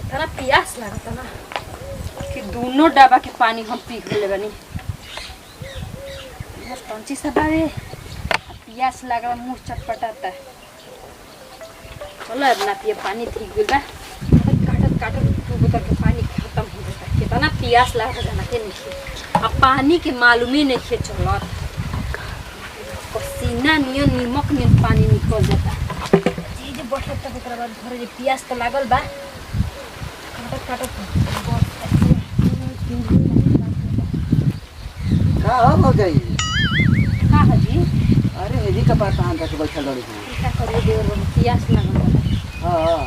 इतना प्यास लगता ना कि दोनों डब्बा के पानी हम पी गए बनी। बस पंची सब बारे प्यास लगा मुंह चटपटाता है। चलो अब ना पिए पानी ठीक गई बा। काटत काटत दो बोतल के पानी खत्म हो जाता है। कितना प्यास लगा जाना के नहीं अब पानी के मालूम ही नहीं खे चलत। पसीना नियन नमक नियन पानी निकल जाता जी जे बैठत तब ओकरा बाद घरे जे प्यास तो लागल बा। काटत काटत का हो जाई का हजी। अरे हेजी का पास कहां तक बैठल रही है का करिए देवर बन प्यास लागल बा। हां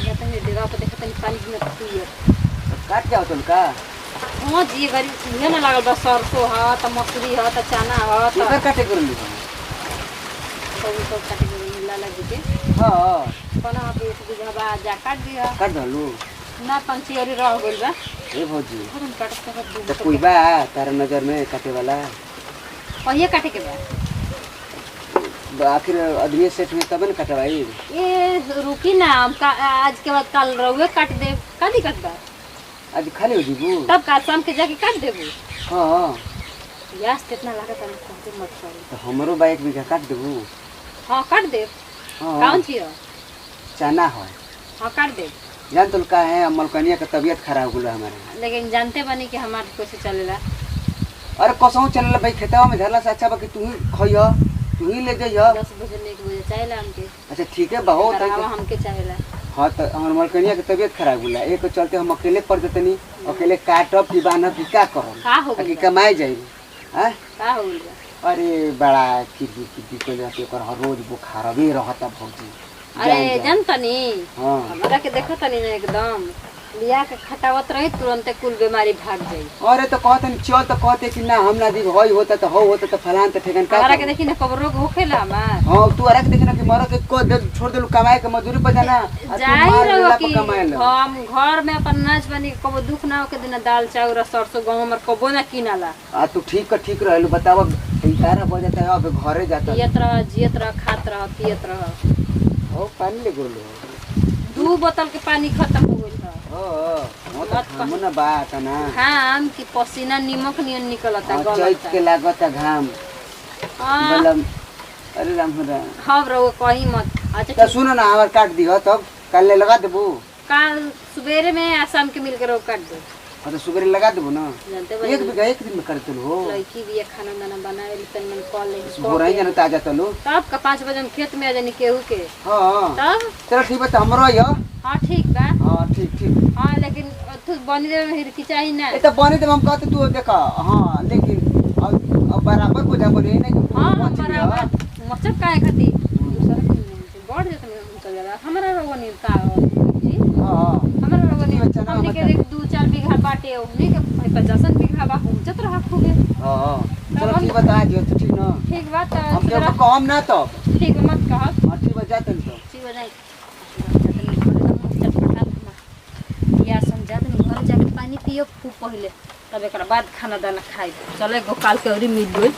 या तने डेरा पे देखत तनी पानी पीना पिए काट क्या होतल का हां जी गरी ये ना लागल बा। सरसों ह त मसूरी ह त चना ह त एकर काटे करली सब काटे के मिला लगी के। हां कोना पे एक बीघा बा जा काट दिया काट दलू ना पंची और रह गइल बा। ए भौजी हम काटत काटत तो कोई बा तार नजर में काटे वाला पहिए काटे के बा। आखिर आदमी सेट में तब न कटवाई ए रुकी ना हम का आज के बाद कल रहुए काट दे का दिक्कत बा। आज खाली हो जीबू तब का शाम के जाके काट देबू। हां प्यास कितना लागत है कहते मत करो। तो हमरो बा एक बीघा काट देबू। हां काट दे। हां कौन छी हो चना है हां काट दे। जान तो का है मलकनिया का तबीयत खराब हो गला हमारे। लेकिन जानते बनी कि हमार कैसे चलेला। अरे कसौ चलला भाई खेतवा में धरला से अच्छा बा कि तू ही खइयो तू ही ले जइयो। 10 बजे 1 बजे चाहेला हमके। अच्छा ठीक है बहुत करावा हमके चाहेला। हाँ तो हमारे मलकनिया के तबीयत खराब होला एक चलते हम अकेले पड़ जतनी अकेले काटब कि बानब कि का करब का हो कि गइल कमाई जाई। हैं का हो गइल बा। अरे बड़ा किरकी को जाते कर हर रोज बुखारबे रहता भौजी। अरे जानतनी हां हमरा के देखतनी ना एकदम लिया के खटावत रही तुरंत कुल बीमारी भाग जाई। अरे तो कहतनी चल तो कहते कि ना हम ना दी होई होता तो हो होता तो फलान तो ठेकन का हमरा के देखी ना कब रोग होखेला हमार। हां तू अरे के देखी ना कि मरो के को छोड़ देलू कमाए के मजदूरी पे जाना जाई रहो कि हम घर में अपन नाच बनी कबो दुख ना होके दिन दाल चाउर सरसों गहूं हमर कबो ना किनाला। तू ठीक रहलू बताव 11 बजे तक अब घरे जाता पियत रह जियत रह खात रह पियत रह। ओ पानी ले गोलो 2 बोतल के पानी खत्म हो गइल बा। ओ तो हमना बात ना घाम की पसीना निमक नियन निकलता चैत के लागत घाम बलम। अरे राम राम हम रहो कहीं मत। अच्छा तो सुनो ना हमार काट दियो तब कल ले लगा देबू। कल सवेरे में या शाम के मिलकर रोग काट दो। तो सुबह लगा देबू ना जानते एक बीघा एक दिन में कर देलू हो। लड़की भी खाना दाना बनाए तन मन कॉल ले भोर ही जाना ताजा तलू तब का 5 बजे हम खेत में आ जानी केहू के। हां तब चलो ठीक बा त हमरो आइयो। हां ठीक बा। हां ठीक हां लेकिन तू बनी दे में हिरकी चाहिए ना। ए त बने त हम कहते तू देखा। हां लेकिन अब बराबर को जा बने नहीं। हां बराबर मतलब काहे खाती दूसरा बढ़ जात में हम चल जाला हमरा रोगनी का जी। हां हमरा रोगनी हमने के 2-4 बीघा बाटे ओने के 50 बीघा बा हम जत रहा खूबे। हां चलो ठीक बता दियो तो ठीक ना ठीक बात है हम के कम ना तो ठीक मत कह। हां ठीक बजा तन तो ठीक बजाई या समझा तनी घर जाके पानी पियो खूब पहले तब एक बाद खाना दाना खाई। चले गो काल के औरी मिल गई।